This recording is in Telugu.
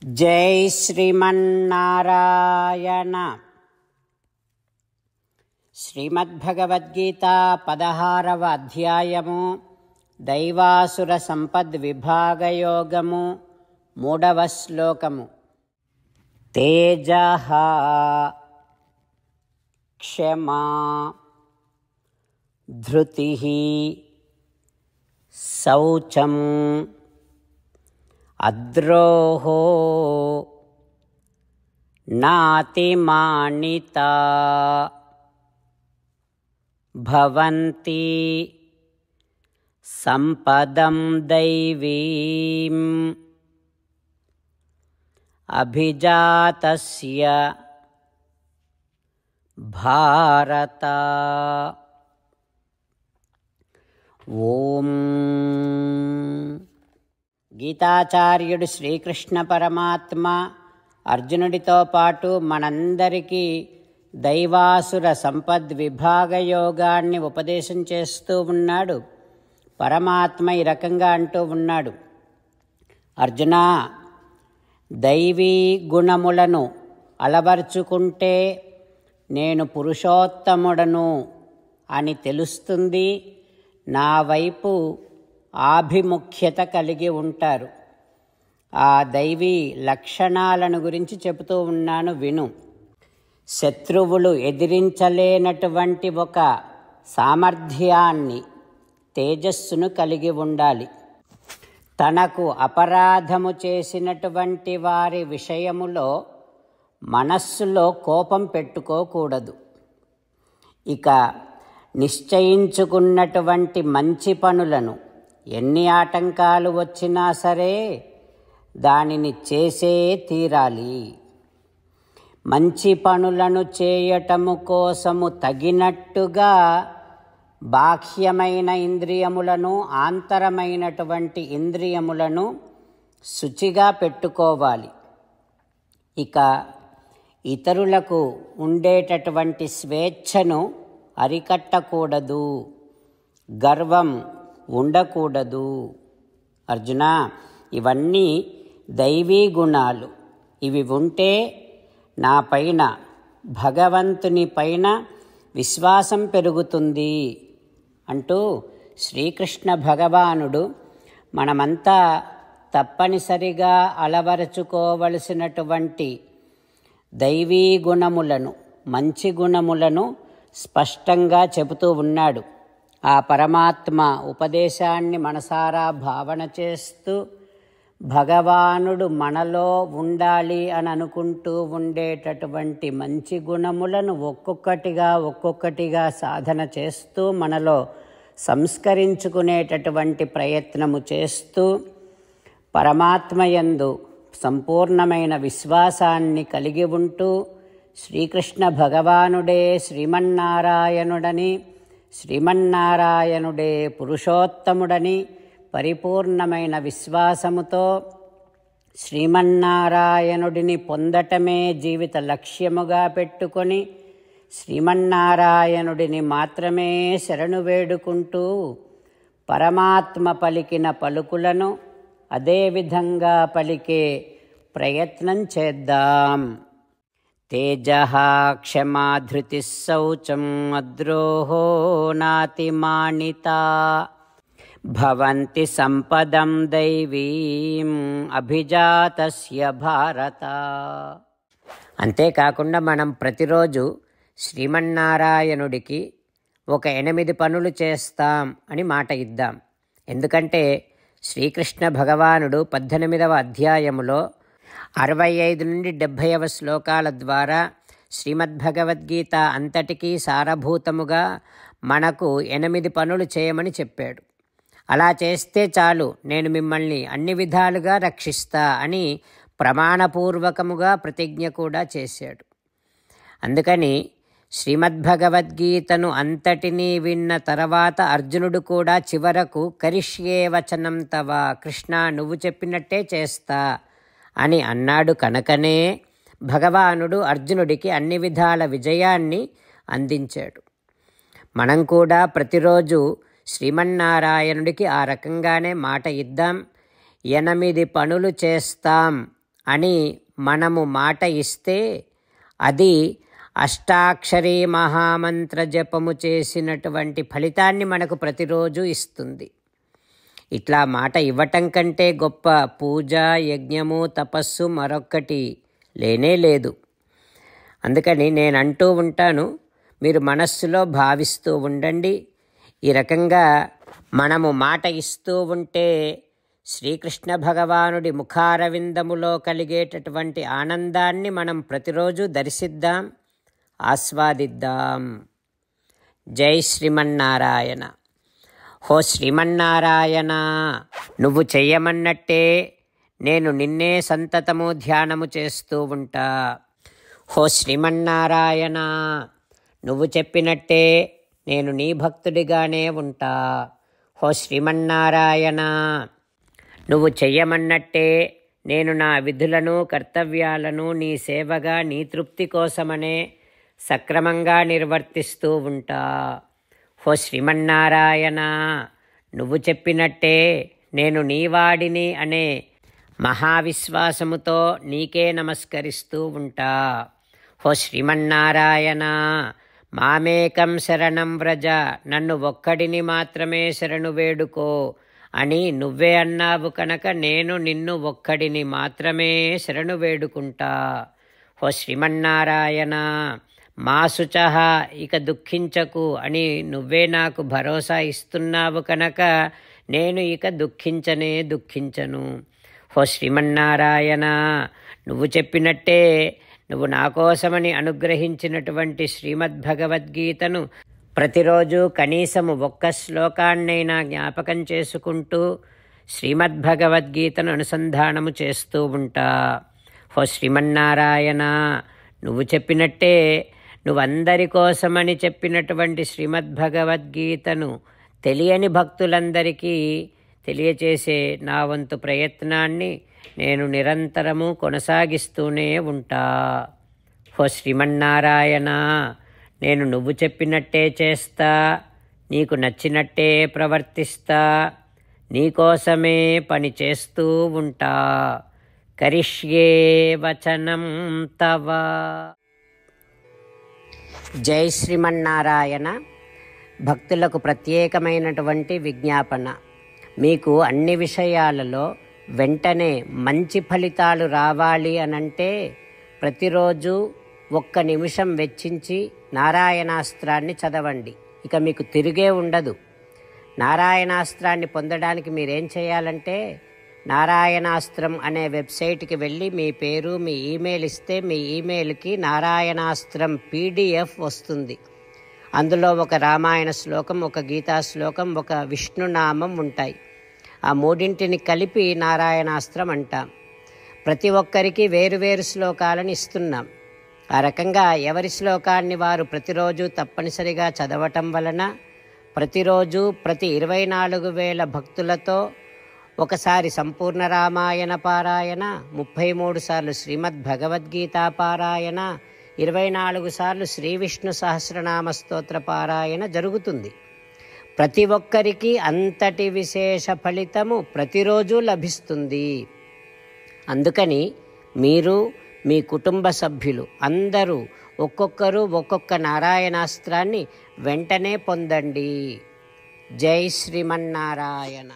జై శ్రీమన్నారాయణ. శ్రీమద్భగవద్గీత 16వ అధ్యాయము దైవాసుర సంపద్ విభాగయోగము 3వ శ్లోకము. తేజః క్షమా ధృతిః శౌచం అద్రోహో నాతిమానితా భవంతి సంపదం దైవీం అభిజాతస్య భారత. ఓం. గీతాచార్యుడు శ్రీకృష్ణ పరమాత్మ అర్జునుడితో పాటు మనందరికీ దైవాసుర సంపద్ విభాగ యోగాన్ని ఉపదేశం చేస్తూ ఉన్నాడు. పరమాత్మ ఈ రకంగా అంటూ ఉన్నాడు, అర్జునా, దైవీ గుణములను అలవర్చుకుంటే నేను పురుషోత్తముడను అని తెలుస్తుంది. నా వైపు ఆభిముఖ్యత కలిగి ఉంటారు. ఆ దైవీ లక్షణాలను గురించి చెబుతూ ఉన్నాను, విను. శత్రువులు ఎదిరించలేనటువంటి ఒక సామర్థ్యాన్ని, తేజస్సును కలిగి ఉండాలి. తనకు అపరాధము చేసినటువంటి వారి విషయములో మనస్సులో కోపం పెట్టుకోకూడదు. ఇక నిశ్చయించుకున్నటువంటి మంచి పనులను ఎన్ని ఆటంకాలు వచ్చినా సరే దానిని చేసే తీరాలి. మంచి పనులను చేయటము కోసము తగినట్టుగా బాహ్యమైన ఇంద్రియములను, ఆంతరమైనటువంటి ఇంద్రియములను శుచిగా పెట్టుకోవాలి. ఇక ఇతరులకు ఉండేటటువంటి స్వేచ్ఛను అరికట్టకూడదు, గర్వం ఉండకూడదు. అర్జున, ఇవన్నీ దైవీ గుణాలు. ఇవి ఉంటే నా పైన, భగవంతుని పైన విశ్వాసం పెరుగుతుంది అంటూ శ్రీకృష్ణ భగవానుడు మనమంతా తప్పనిసరిగా అలవరుచుకోవలసినటువంటి దైవీ గుణములను, మంచి గుణములను స్పష్టంగా చెబుతూ ఉన్నాడు. ఆ పరమాత్మ ఉపదేశాన్ని మనసారా భావన చేస్తూ భగవానుడు మనలో ఉండాలి అని అనుకుంటూ ఉండేటటువంటి మంచి గుణములను ఒక్కొక్కటిగా సాధన చేస్తూ మనలో సంస్కరించుకునేటటువంటి ప్రయత్నము చేస్తూ పరమాత్మయందు సంపూర్ణమైన విశ్వాసాన్ని కలిగి ఉంటూ శ్రీకృష్ణ భగవానుడే శ్రీమన్నారాయణుడని, శ్రీమన్నారాయణుడే పురుషోత్తముడని పరిపూర్ణమైన విశ్వాసముతో శ్రీమన్నారాయణుడిని పొందటమే జీవిత లక్ష్యముగా పెట్టుకొని శ్రీమన్నారాయణుడిని మాత్రమే శరణు వేడుకుంటూ పరమాత్మ పలికిన పలుకులను అదేవిధంగా పలికే ప్రయత్నం చేద్దాం. తేజః క్షమా ధృతిః శౌచం అద్రోహో నాతిమానితా భవంతి సంపదం దైవీం అభిజాతస్య భారత. అంతేకాకుండా మనం ప్రతిరోజు శ్రీమన్నారాయణుడికి ఒక 8 పనులు చేస్తాం అని మాట ఇద్దాం. ఎందుకంటే శ్రీకృష్ణ భగవానుడు 18వ అధ్యాయములో 65 నుండి 70వ శ్లోకాల ద్వారా శ్రీమద్భగవద్గీత అంతటికీ సారభూతముగా మనకు 8 పనులు చేయమని చెప్పాడు. అలా చేస్తే చాలు, నేను మిమ్మల్ని అన్ని విధాలుగా రక్షిస్తా అని ప్రమాణపూర్వకముగా ప్రతిజ్ఞ కూడా చేశాడు. అందుకని శ్రీమద్భగవద్గీతను అంతటినీ విన్న తర్వాత అర్జునుడు కూడా చివరకు కరిష్యే వచనం తవ, కృష్ణ నువ్వు చెప్పినట్టే చేస్తా అని అన్నాడు. కనుకనే భగవానుడు అర్జునుడికి అన్ని విధాల విజయాన్ని అందించాడు. మనం కూడా ప్రతిరోజు శ్రీమన్నారాయణుడికి ఆ రకంగానే మాట ఇద్దాం. 8 పనులు చేస్తాం అని మనము మాట ఇస్తే అది అష్టాక్షరీ మహామంత్ర జపము చేసినటువంటి ఫలితాన్ని మనకు ప్రతిరోజు ఇస్తుంది. ఇట్లా మాట ఇవ్వటం కంటే గొప్ప పూజ, యజ్ఞము, తపస్సు మరొక్కటి లేనే లేదు. అందుకని నేను అంటూ ఉంటాను, మీరు మనస్సులో భావిస్తూ ఉండండి. ఈ రకంగా మనము మాట ఇస్తూ ఉంటే శ్రీకృష్ణ భగవానుడి ముఖారవిందములో కలిగేటటువంటి ఆనందాన్ని మనం ప్రతిరోజు దర్శిద్దాం, ఆస్వాదిద్దాం. జై శ్రీమన్నారాయణ. హో శ్రీమన్నారాయణ, నువ్వు చెయ్యమన్నట్టే నేను నిన్నే సంతతము ధ్యానము చేస్తూ ఉంటా. హో శ్రీమన్నారాయణ, నువ్వు చెప్పినట్టే నేను నీ భక్తుడిగానే ఉంటా. హో శ్రీమన్నారాయణ, నువ్వు చెయ్యమన్నట్టే నేను నా విధులను, కర్తవ్యాలను నీ సేవగా, నీ తృప్తి కోసమనే సక్రమంగా నిర్వర్తిస్తూ ఉంటా. హో శ్రీమన్నారాయణ, నువ్వు చెప్పినట్టే నేను నీవాడిని అనే మహావిశ్వాసముతో నీకే నమస్కరిస్తూ ఉంటా. హో శ్రీమన్నారాయణ, మామేకం శరణం వ్రజ, నన్ను ఒక్కడిని మాత్రమే శరణు వేడుకో అని నువ్వే అన్నావు కనుక నేను నిన్ను ఒక్కడిని మాత్రమే శరణు వేడుకుంటా. హో శ్రీమన్నారాయణ, మా శుచః, ఇక దుఃఖించకు అని నువ్వే నాకు భరోసా ఇస్తున్నావు కనుక నేను ఇక దుఃఖించను. హో శ్రీమన్నారాయణ, నువ్వు చెప్పినట్టే నువ్వు నా కోసమని అనుగ్రహించినటువంటి శ్రీమద్భగవద్గీతను ప్రతిరోజు కనీసము ఒక్క శ్లోకాన్నైనా జ్ఞాపకం చేసుకుంటూ శ్రీమద్భగవద్గీతను అనుసంధానము చేస్తూ ఉంటా. హో శ్రీమన్నారాయణ, నువ్వు చెప్పినట్టే నువ్వందరి కోసమని చెప్పినటువంటి శ్రీమద్భగవద్గీతను తెలియని భక్తులందరికీ తెలియచేసే నా వంతు ప్రయత్నాన్ని నేను నిరంతరము కొనసాగిస్తూనే ఉంటా. హో శ్రీమన్నారాయణ, నేను నువ్వు చెప్పినట్టే చేస్తా, నీకు నచ్చినట్టే ప్రవర్తిస్తా, నీకోసమే పని చేస్తూ ఉంటా. కరిష్యే వచనం తవ. జై శ్రీమన్నారాయణ. భక్తులకు ప్రత్యేకమైనటువంటి విజ్ఞాపన. మీకు అన్ని విషయాలలో వెంటనే మంచి ఫలితాలు రావాలి అనంటే ప్రతిరోజు 1 నిమిషం వెచ్చించి నారాయణాస్త్రాన్ని చదవండి. ఇక మీకు తిరిగే ఉండదు. నారాయణాస్త్రాన్ని పొందడానికి మీరేం చేయాలంటే నారాయణాస్త్రం అనే వెబ్సైట్కి వెళ్ళి మీ పేరు, మీ ఈమెయిల్ ఇస్తే మీ ఈమెయిల్కి నారాయణాస్త్రం PDF వస్తుంది. అందులో ఒక రామాయణ శ్లోకం, ఒక గీతా శ్లోకం, ఒక విష్ణునామం ఉంటాయి. ఆ మూడింటిని కలిపి నారాయణాస్త్రం అంటాం. ప్రతి ఒక్కరికి వేరువేరు శ్లోకాలను ఇస్తున్నాం. ఆ రకంగా ఎవరి శ్లోకాన్ని వారు ప్రతిరోజు తప్పనిసరిగా చదవటం వలన ప్రతిరోజు ప్రతి 24,000 భక్తులతో ఒకసారి సంపూర్ణ రామాయణ పారాయణ, 33 సార్లు శ్రీమద్భగవద్గీత పారాయణ, 24 సార్లు శ్రీ విష్ణు సహస్రనామ స్తోత్ర పారాయణ జరుగుతుంది. ప్రతి ఒక్కరికి అంతటి విశేష ఫలితము ప్రతిరోజు లభిస్తుంది. అందుకని మీరు, మీ కుటుంబ సభ్యులు అందరూ ఒక్కొక్కరు ఒక్కొక్క నారాయణాస్త్రాన్ని వెంటనే పొందండి. జై శ్రీమన్నారాయణ.